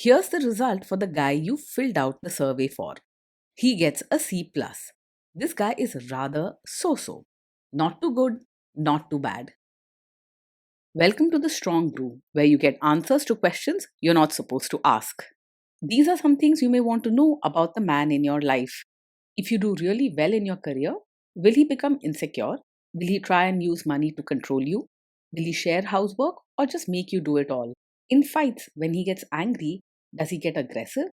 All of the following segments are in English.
Here's the result for the guy you filled out the survey for. He gets a C+. plus. This guy is rather so-so. Not too good, not too bad. Welcome to the Strong Brew, where you get answers to questions you're not supposed to ask. These are some things you may want to know about the man in your life. If you do really well in your career, will he become insecure? Will he try and use money to control you? Will he share housework or just make you do it all? In fights, when he gets angry, does he get aggressive?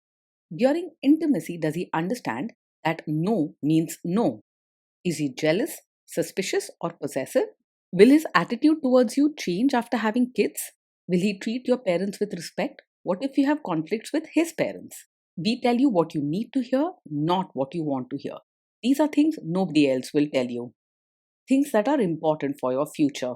During intimacy, does he understand that no means no? Is he jealous, suspicious, or possessive? Will his attitude towards you change after having kids? Will he treat your parents with respect? What if you have conflicts with his parents? We tell you what you need to hear, not what you want to hear. These are things nobody else will tell you. Things that are important for your future.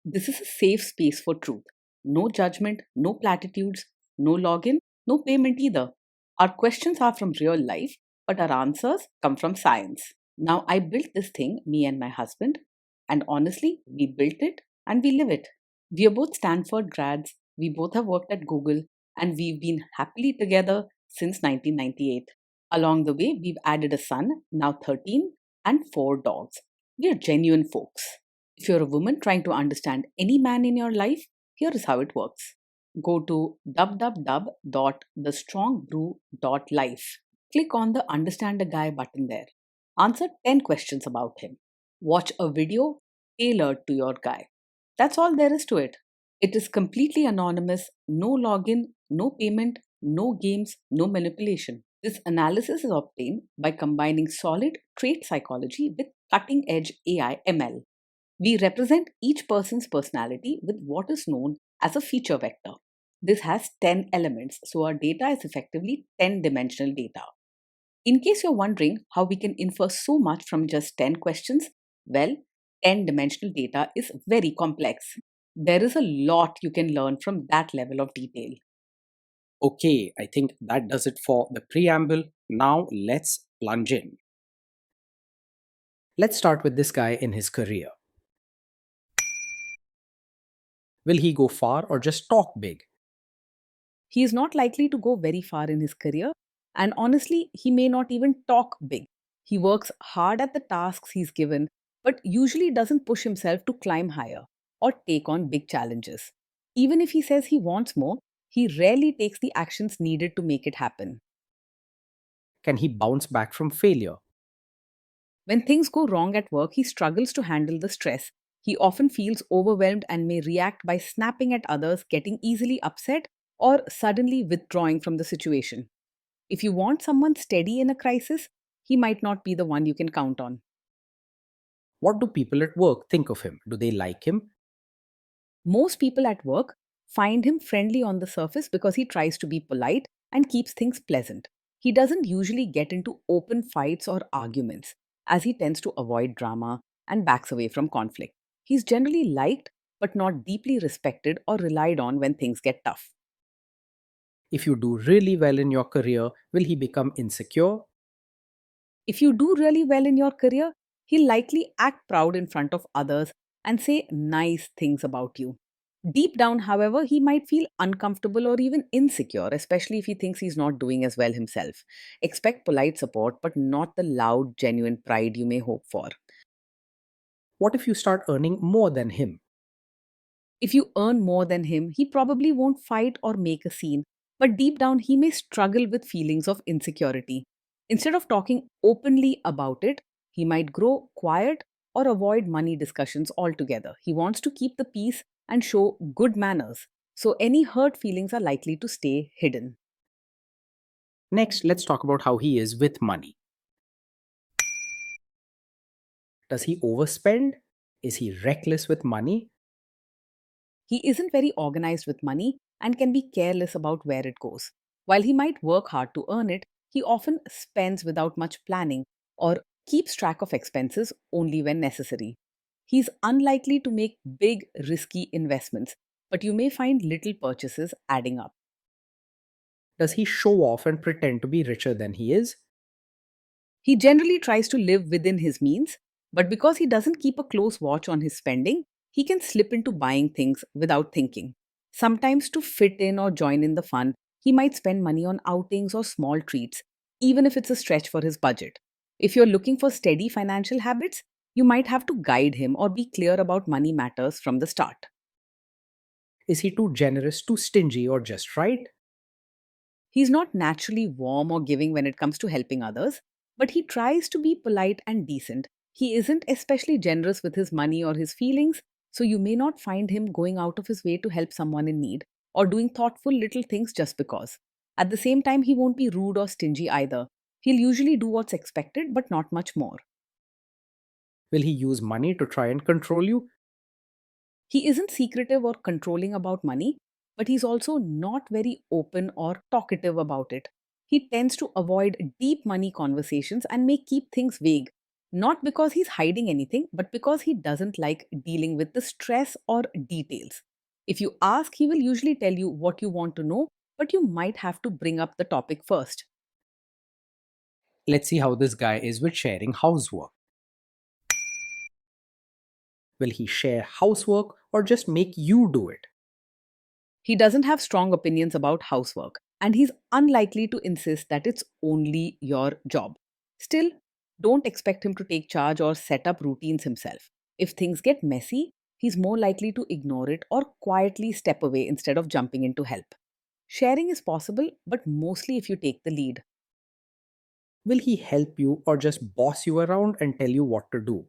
This is a safe space for truth. No judgment, no platitudes, no login, no payment either. Our questions are from real life, but our answers come from science. Now, I built this thing, me and my husband, and honestly, we built it and we live it. We are both Stanford grads, we both have worked at Google, and we've been happily together since 1998. Along the way, we've added a son, now 13, and 4 dogs. We are genuine folks. If you're a woman trying to understand any man in your life, here is how it works. Go to www.thestrongbrew.life. Click on the Understand a Guy button there. Answer 10 questions about him. Watch a video tailored to your guy. That's all there is to it. It is completely anonymous, no login, no payment, no games, no manipulation. This analysis is obtained by combining solid trait psychology with cutting edge AI ML. We represent each person's personality with what is known as a feature vector. This has 10 elements, so our data is effectively 10-dimensional data. In case you're wondering how we can infer so much from just 10 questions, well, 10-dimensional data is very complex. There is a lot you can learn from that level of detail. Okay, I think that does it for the preamble. Now let's plunge in. Let's start with this guy in his career. Will he go far or just talk big? He is not likely to go very far in his career, and honestly, he may not even talk big. He works hard at the tasks he's given, but usually doesn't push himself to climb higher or take on big challenges. Even if he says he wants more, he rarely takes the actions needed to make it happen. Can he bounce back from failure? When things go wrong at work, he struggles to handle the stress. He often feels overwhelmed and may react by snapping at others, getting easily upset, or suddenly withdrawing from the situation. If you want someone steady in a crisis, he might not be the one you can count on. What do people at work think of him? Do they like him? Most people at work find him friendly on the surface because he tries to be polite and keeps things pleasant. He doesn't usually get into open fights or arguments, as he tends to avoid drama and backs away from conflict. He's generally liked but not deeply respected or relied on when things get tough. If you do really well in your career, will he become insecure? If you do really well in your career, he'll likely act proud in front of others and say nice things about you. Deep down, however, he might feel uncomfortable or even insecure, especially if he thinks he's not doing as well himself. Expect polite support, but not the loud, genuine pride you may hope for. What if you start earning more than him? If you earn more than him, he probably won't fight or make a scene, but deep down, he may struggle with feelings of insecurity. Instead of talking openly about it, he might grow quiet or avoid money discussions altogether. He wants to keep the peace and show good manners, so any hurt feelings are likely to stay hidden. Next, let's talk about how he is with money. Does he overspend? Is he reckless with money? He isn't very organized with money and can be careless about where it goes. While he might work hard to earn it, he often spends without much planning or keeps track of expenses only when necessary. He's unlikely to make big, risky investments, but you may find little purchases adding up. Does he show off and pretend to be richer than he is? He generally tries to live within his means, but because he doesn't keep a close watch on his spending, he can slip into buying things without thinking. Sometimes to fit in or join in the fun, He might spend money on outings or small treats, even if it's a stretch for his budget. If you're looking for steady financial habits, you might have to guide him or be clear about money matters from the start. Is he too generous, too stingy, or just right? He's not naturally warm or giving when it comes to helping others, but he tries to be polite and decent. He isn't especially generous with his money or his feelings, so you may not find him going out of his way to help someone in need or doing thoughtful little things just because. At the same time, he won't be rude or stingy either. He'll usually do what's expected, but not much more. Will he use money to try and control you? He isn't secretive or controlling about money, but he's also not very open or talkative about it. He tends to avoid deep money conversations and may keep things vague, not because he's hiding anything, but because he doesn't like dealing with the stress or details. If you ask, he will usually tell you what you want to know, but you might have to bring up the topic first. Let's see how this guy is with sharing housework. Will he share housework or just make you do it? He doesn't have strong opinions about housework, and he's unlikely to insist that it's only your job. Still, don't expect him to take charge or set up routines himself. If things get messy, he's more likely to ignore it or quietly step away instead of jumping in to help. Sharing is possible, but mostly if you take the lead. Will he help you or just boss you around and tell you what to do?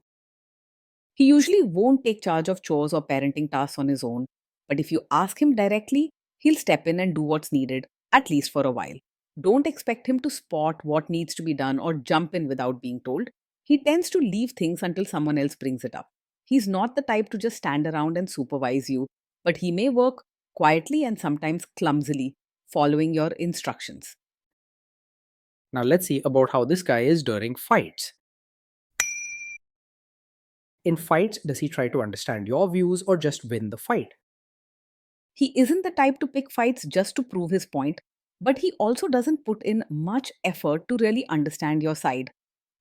He usually won't take charge of chores or parenting tasks on his own, but if you ask him directly, he'll step in and do what's needed, at least for a while. Don't expect him to spot what needs to be done or jump in without being told. He tends to leave things until someone else brings it up. He's not the type to just stand around and supervise you, but he may work quietly and sometimes clumsily, following your instructions. Now let's see about how this guy is during fights. In fights, does he try to understand your views or just win the fight? He isn't the type to pick fights just to prove his point, but he also doesn't put in much effort to really understand your side.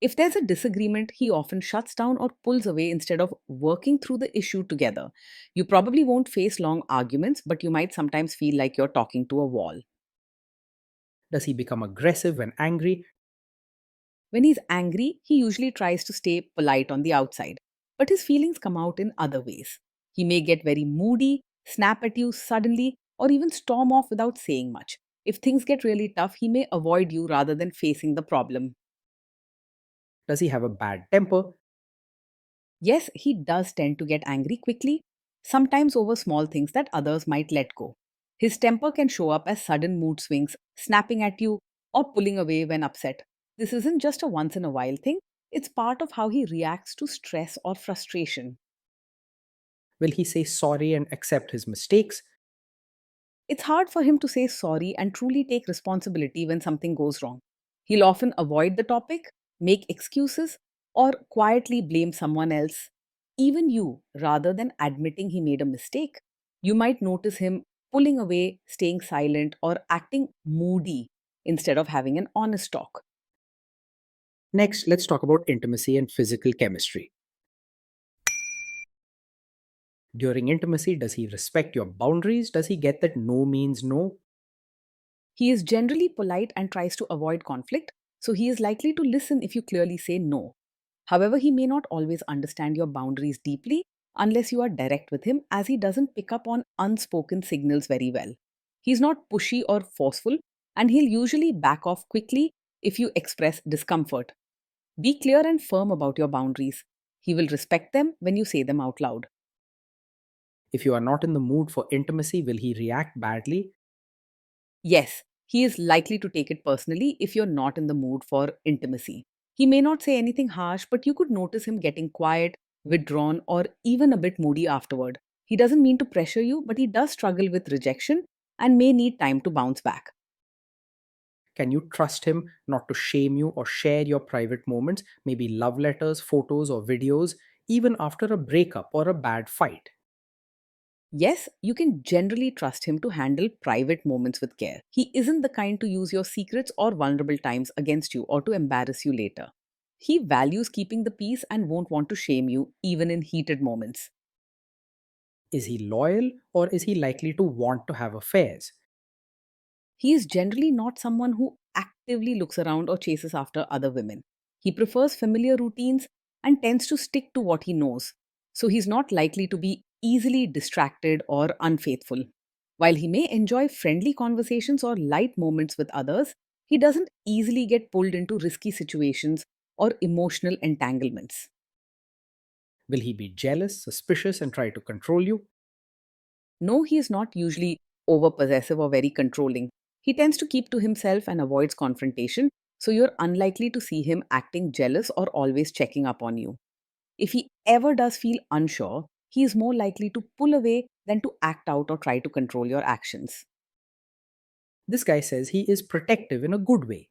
If there's a disagreement, he often shuts down or pulls away instead of working through the issue together. You probably won't face long arguments, but you might sometimes feel like you're talking to a wall. Does he become aggressive when angry? When he's angry, he usually tries to stay polite on the outside, but his feelings come out in other ways. He may get very moody, snap at you suddenly, or even storm off without saying much. If things get really tough, he may avoid you rather than facing the problem. Does he have a bad temper? Yes, he does tend to get angry quickly, sometimes over small things that others might let go. His temper can show up as sudden mood swings, snapping at you, or pulling away when upset. This isn't just a once in a while thing, it's part of how he reacts to stress or frustration. Will he say sorry and accept his mistakes? It's hard for him to say sorry and truly take responsibility when something goes wrong. He'll often avoid the topic, make excuses, or quietly blame someone else, even you, rather than admitting he made a mistake. You might notice him pulling away, staying silent, or acting moody instead of having an honest talk. Next, let's talk about intimacy and physical chemistry. During intimacy, does he respect your boundaries? Does he get that no means no? He is generally polite and tries to avoid conflict, so he is likely to listen if you clearly say no. However, he may not always understand your boundaries deeply unless you are direct with him, as he doesn't pick up on unspoken signals very well. He's not pushy or forceful, and he'll usually back off quickly if you express discomfort. Be clear and firm about your boundaries. He will respect them when you say them out loud. If you are not in the mood for intimacy, will he react badly? Yes, he is likely to take it personally if you're not in the mood for intimacy. He may not say anything harsh, but you could notice him getting quiet, withdrawn, or even a bit moody afterward. He doesn't mean to pressure you, but he does struggle with rejection and may need time to bounce back. Can you trust him not to shame you or share your private moments, maybe love letters, photos, or videos, even after a breakup or a bad fight? Yes, you can generally trust him to handle private moments with care. He isn't the kind to use your secrets or vulnerable times against you or to embarrass you later. He values keeping the peace and won't want to shame you, even in heated moments. Is he loyal or is he likely to want to have affairs? He is generally not someone who actively looks around or chases after other women. He prefers familiar routines and tends to stick to what he knows, so he's not likely to be easily distracted or unfaithful. While he may enjoy friendly conversations or light moments with others, he doesn't easily get pulled into risky situations or emotional entanglements. Will he be jealous, suspicious, and try to control you? No, he is not usually over possessive or very controlling. He tends to keep to himself and avoids confrontation, so you're unlikely to see him acting jealous or always checking up on you. If he ever does feel unsure, he is more likely to pull away than to act out or try to control your actions. This guy says he is protective in a good way.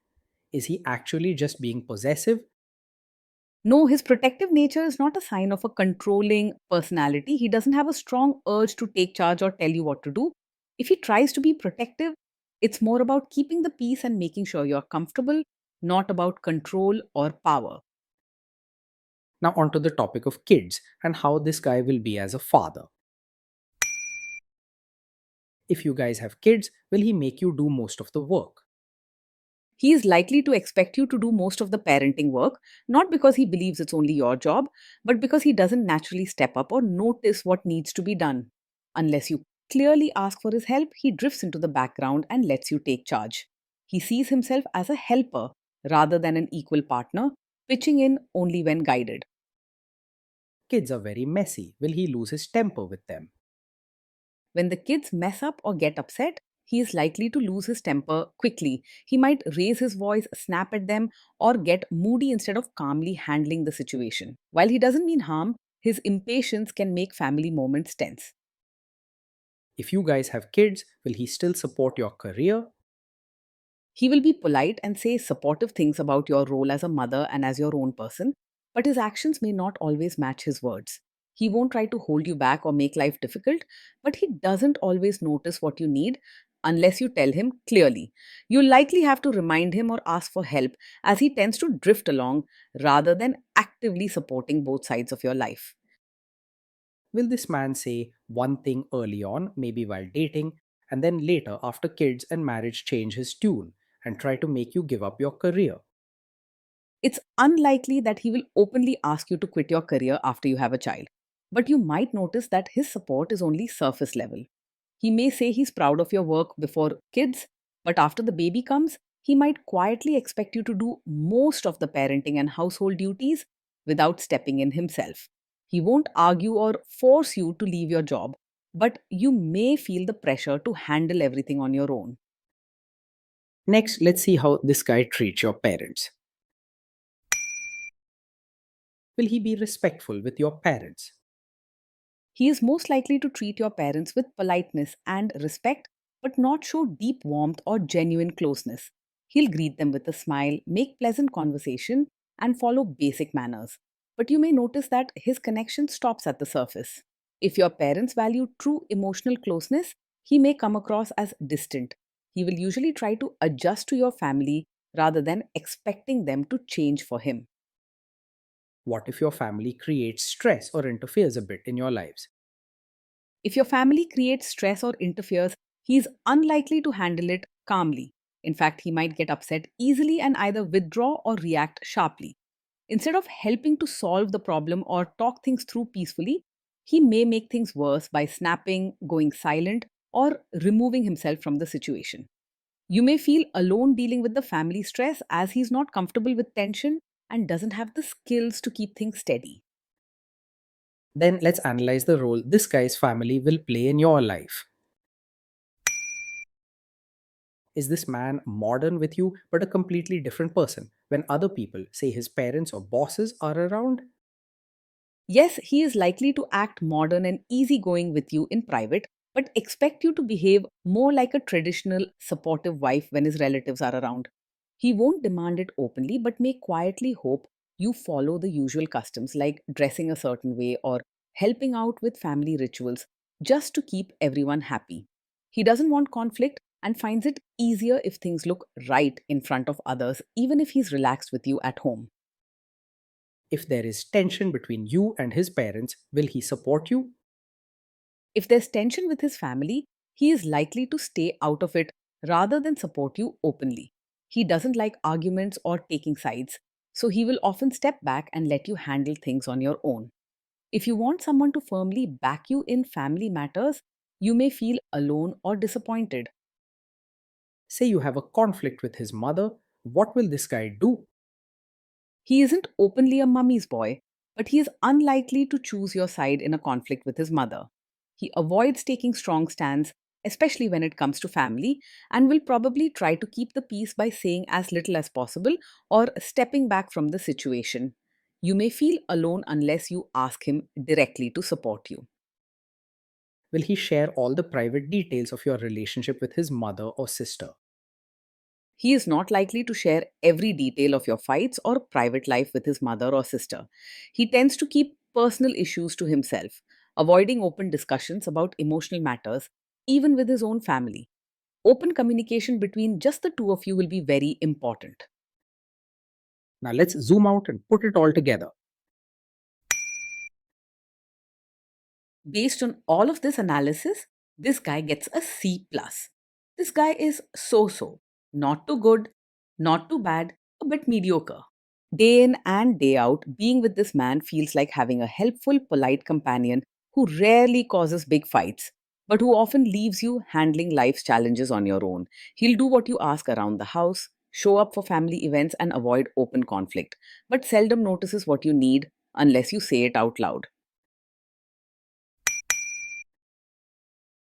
Is he actually just being possessive? No, his protective nature is not a sign of a controlling personality. He doesn't have a strong urge to take charge or tell you what to do. If he tries to be protective, it's more about keeping the peace and making sure you're comfortable, not about control or power. Now, onto the topic of kids and how this guy will be as a father. If you guys have kids, will he make you do most of the work? He is likely to expect you to do most of the parenting work, not because he believes it's only your job, but because he doesn't naturally step up or notice what needs to be done. Unless you clearly ask for his help, he drifts into the background and lets you take charge. He sees himself as a helper rather than an equal partner, pitching in only when guided. Kids are very messy. Will he lose his temper with them? When the kids mess up or get upset, he is likely to lose his temper quickly. He might raise his voice, snap at them, or get moody instead of calmly handling the situation. While he doesn't mean harm, his impatience can make family moments tense. If you guys have kids, will he still support your career? He will be polite and say supportive things about your role as a mother and as your own person, but his actions may not always match his words. He won't try to hold you back or make life difficult, but he doesn't always notice what you need unless you tell him clearly. You'll likely have to remind him or ask for help as he tends to drift along rather than actively supporting both sides of your life. Will this man say one thing early on, maybe while dating, and then later, after kids and marriage, change his tune and try to make you give up your career? It's unlikely that he will openly ask you to quit your career after you have a child, but you might notice that his support is only surface level. He may say he's proud of your work before kids, but after the baby comes, he might quietly expect you to do most of the parenting and household duties without stepping in himself. He won't argue or force you to leave your job, but you may feel the pressure to handle everything on your own. Next, let's see how this guy treats your parents. Will he be respectful with your parents? He is most likely to treat your parents with politeness and respect, but not show deep warmth or genuine closeness. He'll greet them with a smile, make pleasant conversation, and follow basic manners. But you may notice that his connection stops at the surface. If your parents value true emotional closeness, he may come across as distant. He will usually try to adjust to your family rather than expecting them to change for him. What if your family creates stress or interferes a bit in your lives? If your family creates stress or interferes, he is unlikely to handle it calmly. In fact, he might get upset easily and either withdraw or react sharply. Instead of helping to solve the problem or talk things through peacefully, he may make things worse by snapping, going silent, or removing himself from the situation. You may feel alone dealing with the family stress as he's not comfortable with tension and doesn't have the skills to keep things steady. Then let's analyze the role this guy's family will play in your life. Is this man modern with you but a completely different person when other people, say his parents or bosses, are around? Yes, he is likely to act modern and easygoing with you in private, but expect you to behave more like a traditional, supportive wife when his relatives are around. He won't demand it openly, but may quietly hope you follow the usual customs like dressing a certain way or helping out with family rituals just to keep everyone happy. He doesn't want conflict and finds it easier if things look right in front of others, even if he's relaxed with you at home. If there is tension between you and his parents, will he support you? If there's tension with his family, he is likely to stay out of it rather than support you openly. He doesn't like arguments or taking sides, so he will often step back and let you handle things on your own. If you want someone to firmly back you in family matters, you may feel alone or disappointed. Say you have a conflict with his mother, what will this guy do? He isn't openly a mummy's boy, but he is unlikely to choose your side in a conflict with his mother. He avoids taking strong stands, especially when it comes to family, and will probably try to keep the peace by saying as little as possible or stepping back from the situation. You may feel alone unless you ask him directly to support you. Will he share all the private details of your relationship with his mother or sister? He is not likely to share every detail of your fights or private life with his mother or sister. He tends to keep personal issues to himself, avoiding open discussions about emotional matters, even with his own family. Open communication between just the two of you will be very important. Now let's zoom out and put it all together. Based on all of this analysis, this guy gets a C plus. This guy is so so, not too good, not too bad, a bit mediocre. Day in and day out, being with this man feels like having a helpful, polite companion who rarely causes big fights, but who often leaves you handling life's challenges on your own. He'll do what you ask around the house, show up for family events, and avoid open conflict, but seldom notices what you need unless you say it out loud.